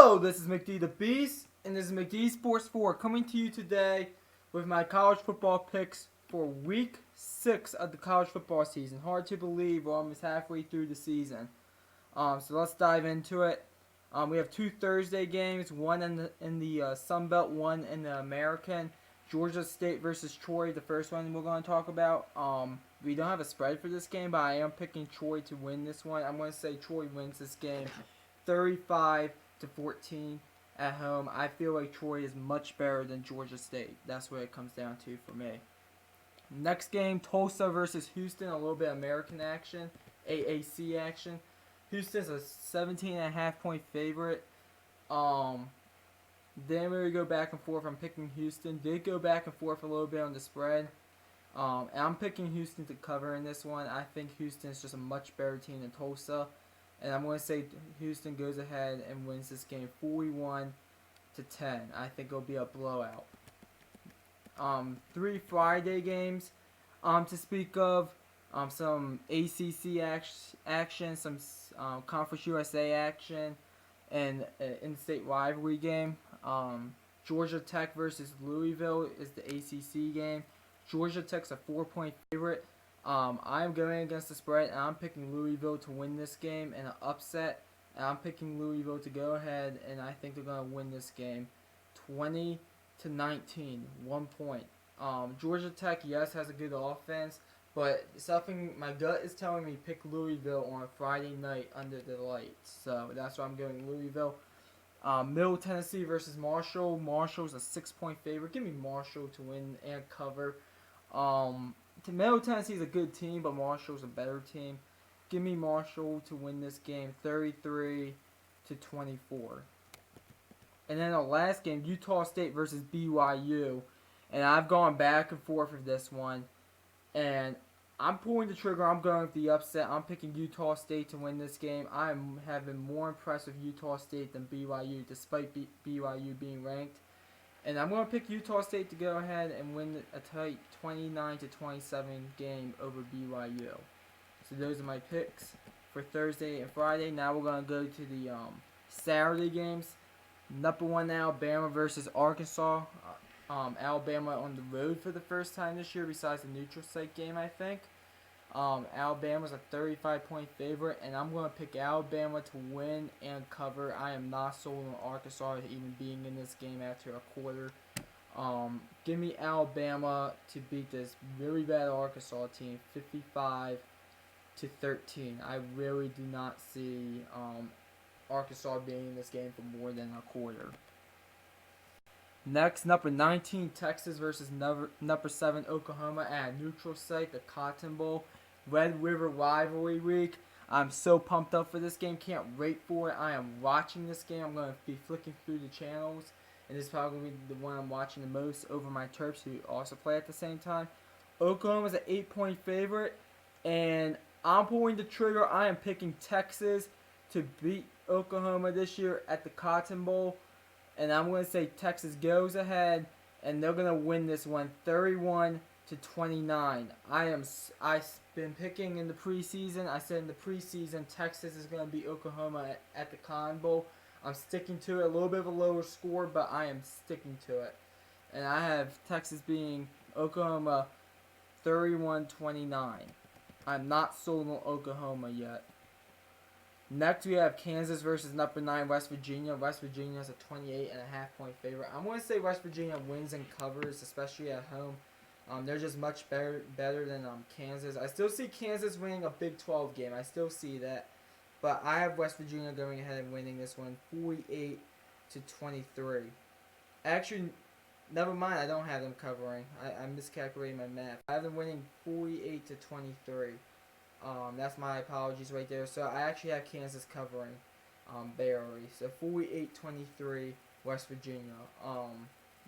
Hello, this is McD the Beast, and this is McD Sports 4 coming to you today with my college football picks for week 6 of the college football season. Hard to believe we're almost halfway through the season. So let's dive into it. We have two Thursday games, one in the Sun Belt, one in the American. Georgia State versus Troy, the first one we're going to talk about. We don't have a spread for this game, but I am picking Troy to win this one. I'm going to say Troy wins this game 35-14 at home. I feel like Troy is much better than Georgia State. That's what it comes down to for me. Next game, Tulsa versus Houston. A little bit of American action, AAC action. Houston's a 17.5-point favorite. Then we go back and forth. I'm picking Houston. Did go back and forth a little bit on the spread. And I'm picking Houston to cover in this one. I think Houston's just a much better team than Tulsa. And I'm going to say Houston goes ahead and wins this game 41-10. I think it'll be a blowout. 3 Friday games to speak of. Some ACC action, some Conference USA action, and an in-state rivalry game. Georgia Tech versus Louisville is the ACC game. Georgia Tech's a 4-point favorite. I'm going against the spread, and I'm picking Louisville to win this game in an upset. And I'm picking Louisville to go ahead, and I think they're going to win this game 20-19, 1 point. Georgia Tech, yes, has a good offense, but something my gut is telling me pick Louisville on a Friday night under the lights. So that's why I'm going Louisville. Middle Tennessee versus Marshall. Marshall's a 6-point favorite. Give me Marshall to win and cover. Middle Tennessee is a good team, but Marshall's a better team. Give me Marshall to win this game 33-24. And then the last game, Utah State versus BYU. And I've gone back and forth with this one. And I'm pulling the trigger. I'm going with the upset. I'm picking Utah State to win this game. I have been more impressed with Utah State than BYU, despite BYU being ranked. And I'm going to pick Utah State to go ahead and win a tight 29-27 game over BYU. So those are my picks for Thursday and Friday. Now we're going to go to the Saturday games. Number 1 Alabama versus Arkansas. Alabama on the road for the first time this year besides the neutral site game, I think. Alabama's a 35-point favorite, and I'm going to pick Alabama to win and cover. I am not sold on Arkansas even being in this game after a quarter. Give me Alabama to beat this really bad Arkansas team 55-13. I really do not see Arkansas being in this game for more than a quarter. Next, number 19, Texas versus number 7, Oklahoma at neutral site, the Cotton Bowl. Red River Rivalry Week. I'm so pumped up for this game. Can't wait for it. I am watching this game. I'm going to be flicking through the channels. And this is probably going to be the one I'm watching the most over my Terps, who also play at the same time. Oklahoma's an 8-point favorite. And I'm pulling the trigger. I am picking Texas to beat Oklahoma this year at the Cotton Bowl. And I'm going to say Texas goes ahead, and they're going to win this one 31-29. I've been picking in the preseason. I said in the preseason Texas is going to beat Oklahoma at the Cotton Bowl. I'm sticking to it. A little bit of a lower score, but I am sticking to it. And I have Texas beating Oklahoma 31-29. I'm not sold on Oklahoma yet. Next, we have Kansas versus number 9, West Virginia. West Virginia is a 28.5-point favorite. I'm going to say West Virginia wins and covers, especially at home. They're just much better than Kansas. I still see Kansas winning a Big 12 game. I still see that. But I have West Virginia going ahead and winning this one 48-23. Actually, never mind. I don't have them covering. I miscalculated my math. I have them winning 48-23. That's my apologies right there. So I actually have Kansas covering barely. So 48-23 West Virginia.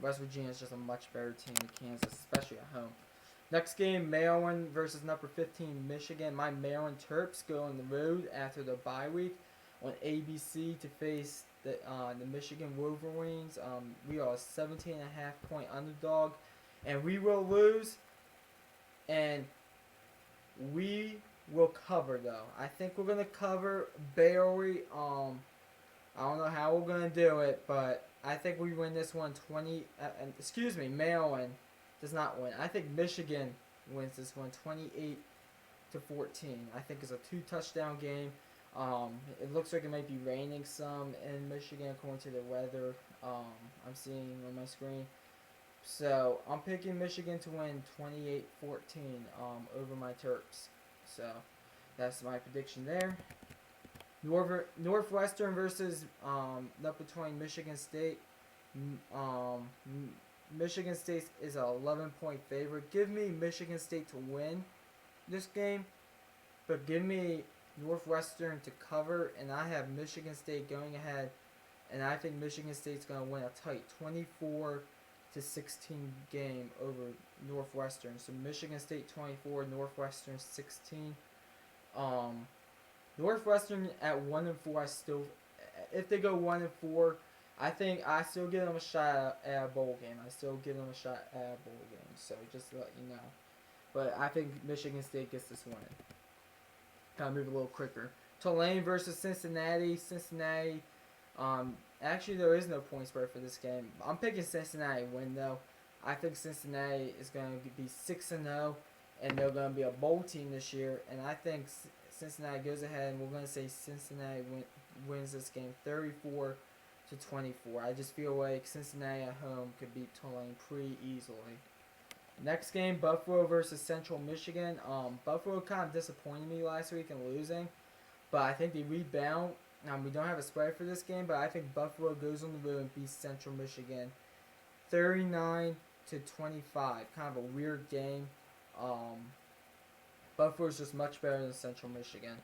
West Virginia is just a much better team than Kansas, especially at home. Next game, Maryland versus number 15 Michigan. My Maryland Terps go on the road after the bye week on ABC to face the Michigan Wolverines. We are a 17.5-point underdog, and we will lose. And we will cover, though. I think we're going to cover barely. I don't know how we're gonna do it, but I think we win this one 20. Excuse me, Maryland does not win. I think Michigan wins this one 28-14. I think it's a 2 touchdown game. It looks like it might be raining some in Michigan according to the weather I'm seeing on my screen. So I'm picking Michigan to win 28-14 over my Terps. So that's my prediction there. Northwestern versus up between Michigan State. Michigan State is a 11-point favorite. Give me Michigan State to win this game, but give me Northwestern to cover, and I have Michigan State going ahead, and I think Michigan State's going to win a tight 24-16 game over Northwestern. So Michigan State 24, Northwestern 16. Northwestern at 1-4, I still, if they go 1-4, I think I still give them a shot at a bowl game. I still give them a shot at a bowl game. So just to let you know, but I think Michigan State gets this one. Gotta move a little quicker. Tulane versus Cincinnati. Cincinnati. Actually, there is no point spread for this game. I'm picking Cincinnati win though. I think Cincinnati is going to be 6-0, and they're going to be a bowl team this year. And I think Cincinnati goes ahead, and we're going to say Cincinnati wins this game 34-24. I just feel like Cincinnati at home could beat Tulane pretty easily. Next game, Buffalo versus Central Michigan. Buffalo kind of disappointed me last week in losing, but I think they rebound. We don't have a spread for this game, but I think Buffalo goes on the road and beats Central Michigan 39-25. Kind of a weird game. Buffalo is just much better than Central Michigan.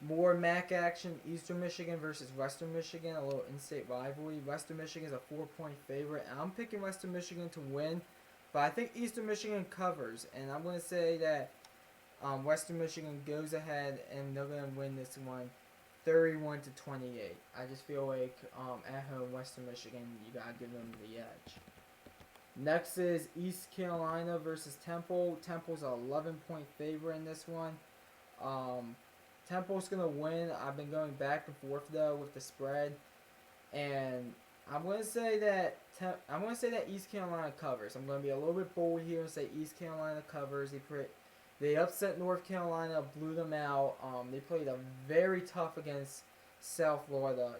More MAC action, Eastern Michigan versus Western Michigan, a little in-state rivalry. Western Michigan is a 4-point favorite, and I'm picking Western Michigan to win, but I think Eastern Michigan covers, and I'm going to say that Western Michigan goes ahead, and they're going to win this one 31-28. I just feel like at home, Western Michigan, you got to give them the edge. Next is East Carolina versus Temple. Temple's an 11-point favorite in this one. Temple's going to win. I've been going back and forth, though, with the spread. And I'm going to say that East Carolina covers. I'm going to be a little bit bold here and say East Carolina covers. They upset North Carolina, blew them out. They played a very tough against South Florida.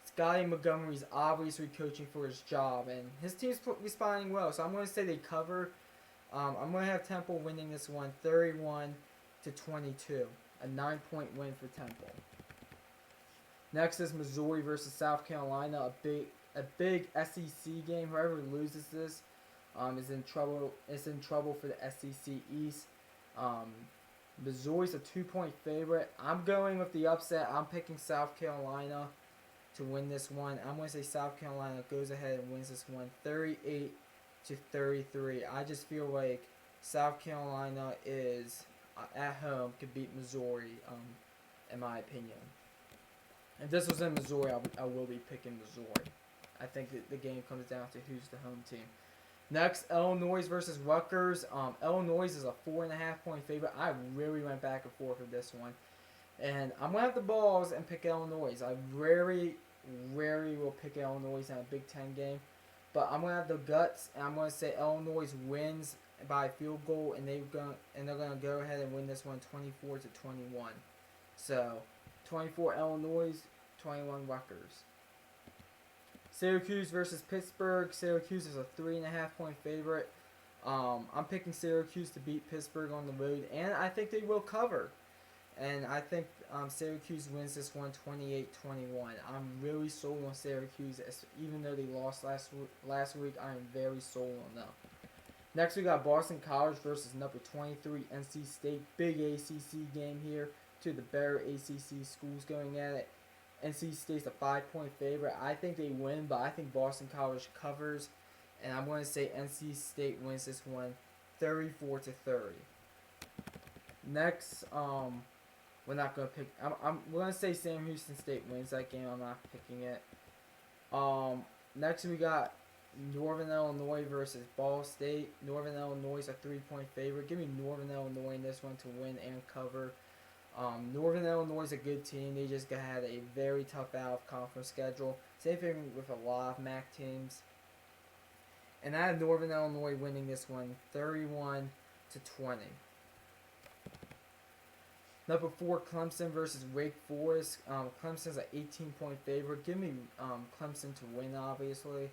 Scotty Montgomery's obviously coaching for his job, and his team's responding well. So I'm going to say they cover. I'm going to have Temple winning this one 31-22. A 9-point win for Temple. Next is Missouri versus South Carolina. A big SEC game. Whoever loses this is in trouble. Is in trouble for the SEC East. Missouri's a 2-point favorite. I'm going with the upset. I'm picking South Carolina to win this one. I'm going to say South Carolina goes ahead and wins this one 38-33. I just feel like South Carolina is at home could beat Missouri, in my opinion. If this was in Missouri, I will be picking Missouri. I think that the game comes down to who's the home team. Next, Illinois versus Rutgers. Illinois is a 4.5-point favorite. I really went back and forth with this one. And I'm going to have the balls and pick Illinois. I rarely will pick Illinois in a Big Ten game. But I'm going to have the guts, and I'm going to say Illinois wins by a field goal, and they're going to go ahead and win this one 24-21. So, 24 Illinois, 21 Rutgers. Syracuse versus Pittsburgh. Syracuse is a 3.5-point favorite. I'm picking Syracuse to beat Pittsburgh on the road, and I think they will cover. And I think Syracuse wins this one 28-21. I'm really sold on Syracuse, even though they lost last week. I am very sold on them. Next, we got Boston College versus number 23 NC State. Big ACC game here. Two of the better ACC schools going at it. NC State's a 5-point favorite. I think they win, but I think Boston College covers. And I'm going to say NC State wins this one 34-30. Next, we're not going to pick. We're going to say Sam Houston State wins that game. I'm not picking it. Next, we got Northern Illinois versus Ball State. Northern Illinois is a 3-point favorite. Give me Northern Illinois in this one to win and cover. Northern Illinois is a good team. They just had a very tough out-of-conference schedule. Same thing with a lot of MAC teams. And I have Northern Illinois winning this one 31-20. Number 4, Clemson versus Wake Forest. Clemson's an 18-point favorite. Give me Clemson to win, obviously.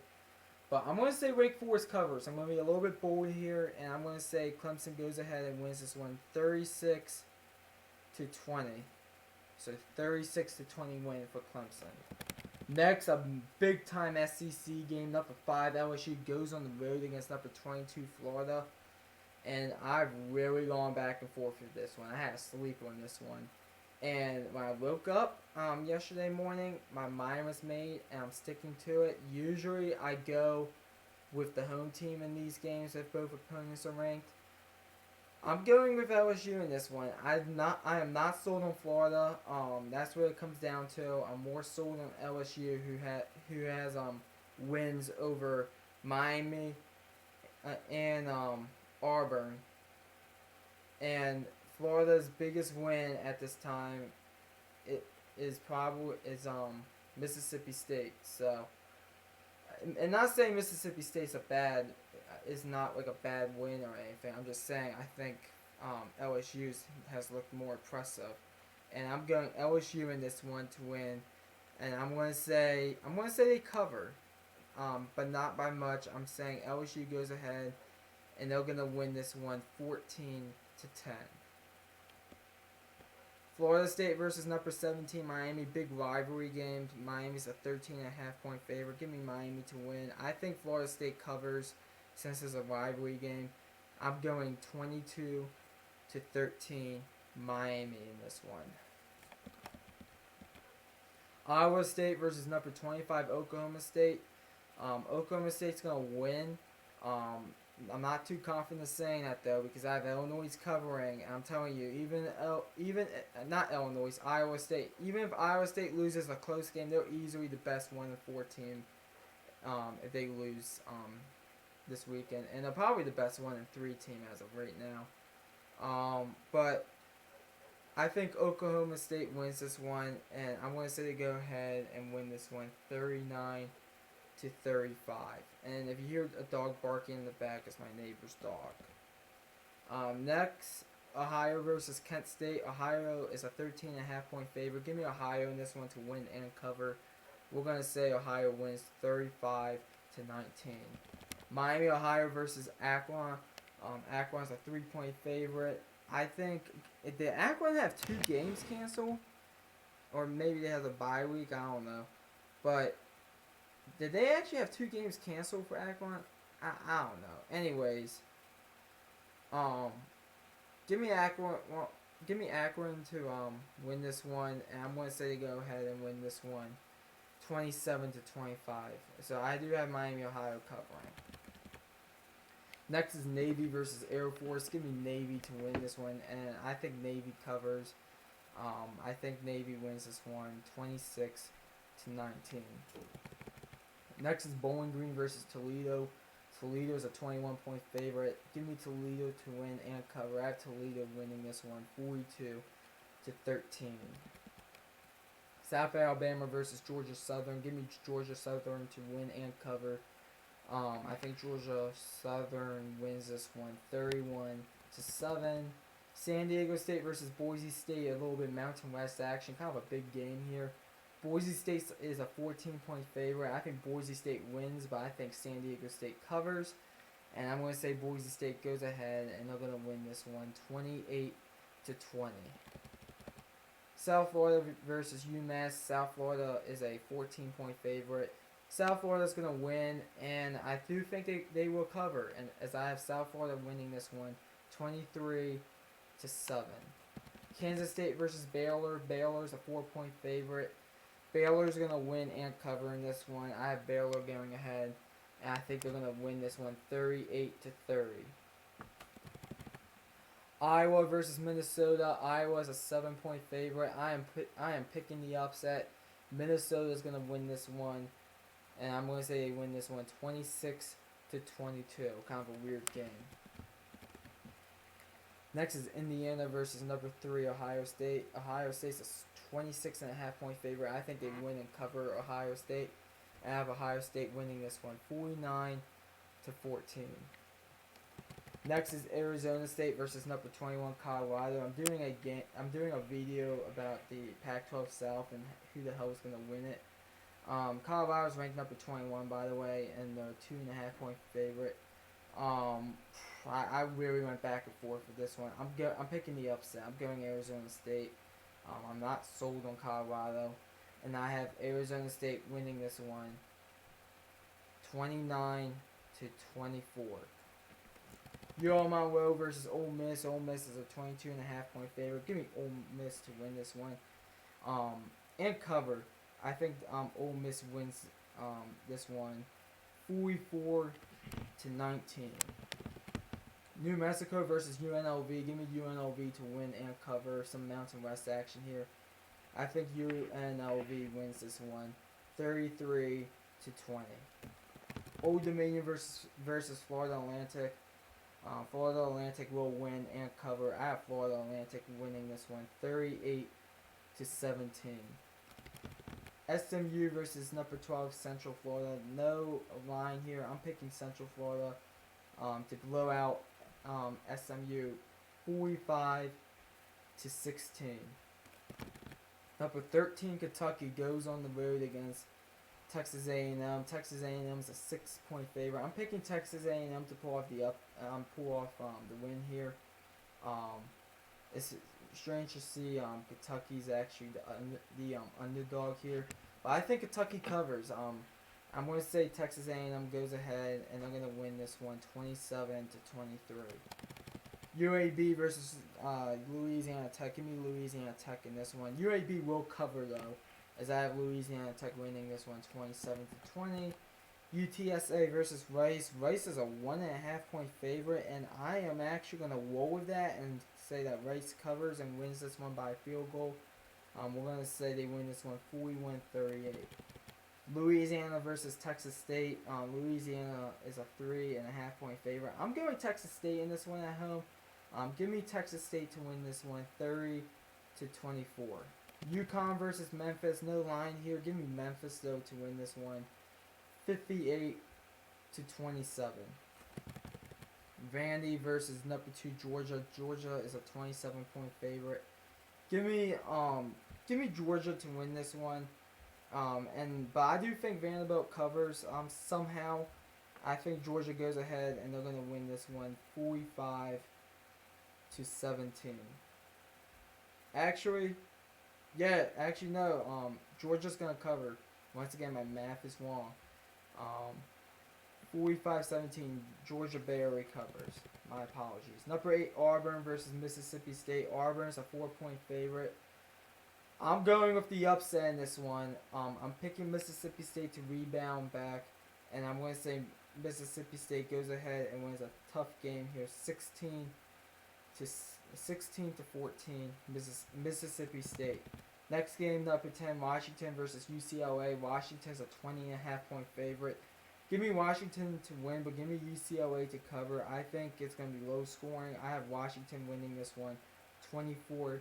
But I'm going to say Wake Forest covers. I'm going to be a little bit bold here, and I'm going to say Clemson goes ahead and wins this one 36-20. So 36-20 win for Clemson. Next, a big-time SEC game. Number 5, LSU goes on the road against number 22, Florida. And I've really gone back and forth with this one. I had to sleep on this one. And when I woke up yesterday morning, my mind was made, and I'm sticking to it. Usually, I go with the home team in these games if both opponents are ranked. I'm going with LSU in this one. I am not sold on Florida. That's what it comes down to. I'm more sold on LSU, who has wins over Miami and Auburn. And Florida's biggest win at this time is Mississippi State. So, and not saying Mississippi State's is not like a bad win or anything. I'm just saying I think LSU has looked more impressive, and I'm going LSU in this one to win, and I'm going to say they cover, but not by much. I'm saying LSU goes ahead, and they're gonna win this one 14-10. Florida State versus number 17 Miami, big rivalry game. Miami's a 13.5-point favorite. Give me Miami to win. I think Florida State covers since it's a rivalry game. I'm going 22-13 Miami in this one. Iowa State versus number 25 Oklahoma State. Oklahoma State's gonna win. I'm not too confident saying that though because I have Illinois covering. And I'm telling you, Iowa State. Even if Iowa State loses a close game, they're easily the best 1-4 team. If they lose this weekend, and they're probably the best 1-3 team as of right now. But I think Oklahoma State wins this one, and I'm going to say they go ahead and win this one 39-35. And if you hear a dog barking in the back, it's my neighbor's dog. Next, Ohio versus Kent State. Ohio is a 13.5-point favorite. Give me Ohio in this one to win and cover. We're going to say Ohio wins 35-19. Miami, Ohio versus Akron. Akron's a 3-point favorite. I think, did Akron have 2 games canceled? Or maybe they have a bye week, I don't know. But did they actually have 2 games canceled for Akron? I don't know. Anyways, give me Akron to win this one, and I'm going to say they go ahead and win this one 27-25. So I do have Miami, Ohio covering. Next is Navy versus Air Force. Give me Navy to win this one, and I think Navy covers. I think Navy wins this one 26-19. Next is Bowling Green versus Toledo. Toledo is a 21-point favorite. Give me Toledo to win and cover. I have Toledo winning this one 42-13. South Alabama versus Georgia Southern. Give me Georgia Southern to win and cover. I think Georgia Southern wins this one 31-7. San Diego State versus Boise State. A little bit Mountain West action. Kind of a big game here. Boise State is a 14-point favorite. I think Boise State wins, but I think San Diego State covers. And I'm going to say Boise State goes ahead, and they're going to win this one 28-20. South Florida versus UMass. South Florida is a 14-point favorite. South Florida is going to win, and I do think they will cover. And as I have South Florida winning this one 23-7. Kansas State versus Baylor. Baylor's a 4-point favorite. Baylor's going to win and cover in this one. I have Baylor going ahead, and I think they're going to win this one 38-30. Iowa versus Minnesota. Iowa is a 7-point favorite. I am picking the upset. Minnesota is going to win this one, and I'm going to say they win this one 26-22. Kind of a weird game. Next is Indiana versus number 3 Ohio State. Ohio State's a 26.5 point favorite. I think they win and cover Ohio State. I have Ohio State winning this one 49-14. Next is Arizona State versus number 21 Colorado. I'm doing a video about the Pac-12 South and who the hell is going to win it. Colorado's ranked number 21, by the way, and they're 2.5 point favorite. I really went back and forth with this one. I'm picking the upset. I'm going Arizona State. I'm not sold on Colorado, and I have Arizona State winning this one 29-24. UL versus Ole Miss. Ole Miss is a 22.5 point favorite. Give me Ole Miss to win this one. And cover. I think Ole Miss wins this one 44-19. New Mexico versus UNLV. Give me UNLV to win and cover. Some Mountain West action here. I think UNLV wins this one 33-20. Old Dominion versus Florida Atlantic. Florida Atlantic will win and cover. I have Florida Atlantic winning this one 38-17. SMU versus number 12 Central Florida. No line here. I'm picking Central Florida to blow out SMU 45-16. Number 13 Kentucky goes on the road against Texas A&M. Texas A&M is a 6-point favorite. I'm picking Texas A&M to pull off the win here. It's strange to see Kentucky's actually the underdog here, but I think Kentucky covers. I'm going to say Texas A&M goes ahead and they're going to win this one 27-23. UAB versus Louisiana Tech. Give me Louisiana Tech in this one. UAB will cover though, as I have Louisiana Tech winning this one 27-20. UTSA versus Rice. Rice is a 1.5 point favorite, and I am actually going to roll with that and say that Rice covers and wins this one by a field goal. We're going to say they win this one 41-38. Louisiana versus Texas State. Louisiana is a 3.5 point favorite. I'm going Texas State in this one at home. Give me Texas State to win this one 30-24. UConn versus Memphis. No line here. Give me Memphis though to win this one 58-27. Vandy versus number 2 Georgia. Georgia is a 27-point favorite. Give me Georgia to win this one. But I do think Vanderbilt covers somehow. I think Georgia goes ahead and they're gonna win this one 45-17. Actually no. Georgia's gonna cover. Once again, my math is wrong. 45-17. Georgia barely covers. My apologies. Number 8 Auburn versus Mississippi State. Auburn's a 4-point favorite. I'm going with the upset in this one. I'm picking Mississippi State to rebound back, and I'm going to say Mississippi State goes ahead and wins a tough game here, 16-14. Mississippi State. Next game, number 10 Washington versus UCLA. Washington's a 20.5 point favorite. Give me Washington to win, but give me UCLA to cover. I think it's going to be low scoring. I have Washington winning this one 24-3.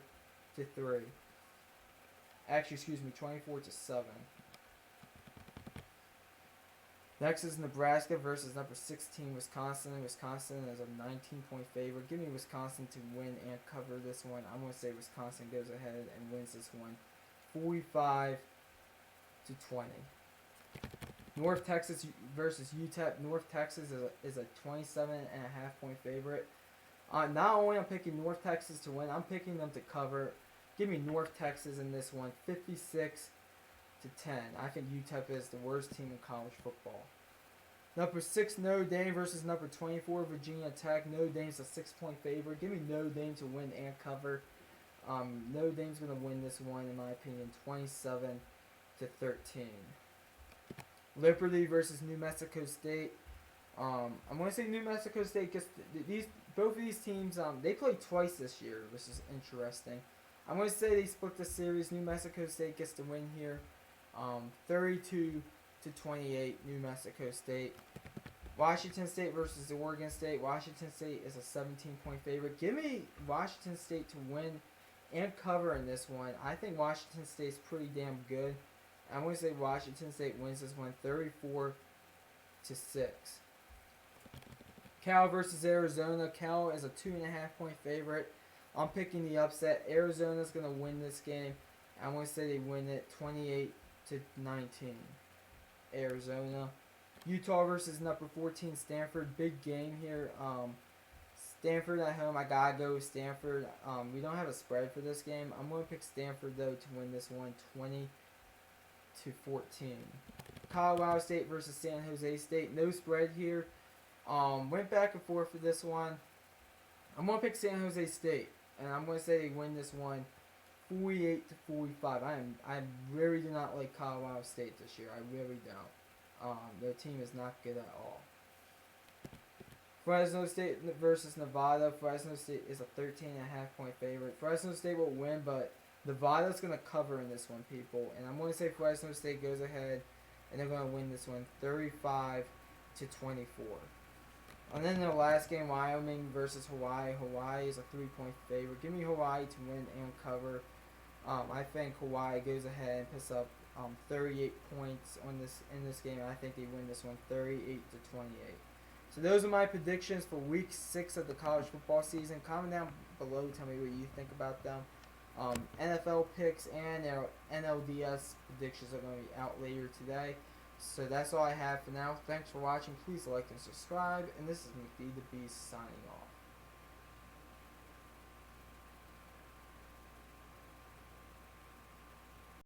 Actually, 24-7. Next is Nebraska versus number 16 Wisconsin. Wisconsin is a 19-point favorite. Give me Wisconsin to win and cover this one. I'm going to say Wisconsin goes ahead and wins this one 45-20. North Texas versus UTEP. North Texas is a 27.5 point favorite. Not only I'm picking North Texas to win, I'm picking them to cover. Give me North Texas in this one 56-10. I think UTEP is the worst team in college football. Number 6 Notre Dame versus number 24 Virginia Tech. Notre Dame's a 6-point favorite. Give me Notre Dame to win and cover. Notre Dame's going to win this one, in my opinion, 27-13. Liberty versus New Mexico State. I'm going to say New Mexico State gets both of these teams. They played twice this year, which is interesting. I'm going to say they split the series. New Mexico State gets the win here, 32-28. New Mexico State. Washington State versus Oregon State. Washington State is a 17-point favorite. Give me Washington State to win and cover in this one. I think Washington State's pretty damn good. I'm going to say Washington State wins this one 34-6. Cal versus Arizona. Cal is a 2.5-point favorite. I'm picking the upset. Arizona's going to win this game. I'm going to say they win it 28-19. Arizona. Utah versus number 14 Stanford. Big game here. Stanford at home. I gotta go with Stanford. We don't have a spread for this game. I'm gonna pick Stanford though to win this one 20-14. Colorado State versus San Jose State. No spread here. Went back and forth for this one. I'm gonna pick San Jose State, and I'm gonna say they win this one 48-45. I really do not like Colorado State this year. I really don't. Their team is not good at all. Fresno State versus Nevada. Fresno State is a 13.5-point favorite. Fresno State will win, but Nevada's going to cover in this one, people. And I'm going to say Fresno State goes ahead, and they're going to win this one 35-24. And then the last game, Wyoming versus Hawaii. Hawaii is a 3-point favorite. Give me Hawaii to win and cover. I think Hawaii goes ahead and puts up 38 points in this game. I think they win this one 38-28. So those are my predictions for Week 6 of the college football season. Comment down below, tell me what you think about them. NFL picks and their NLDS predictions are going to be out later today. So that's all I have for now. Thanks for watching. Please like and subscribe. And this is McD the Beast signing off.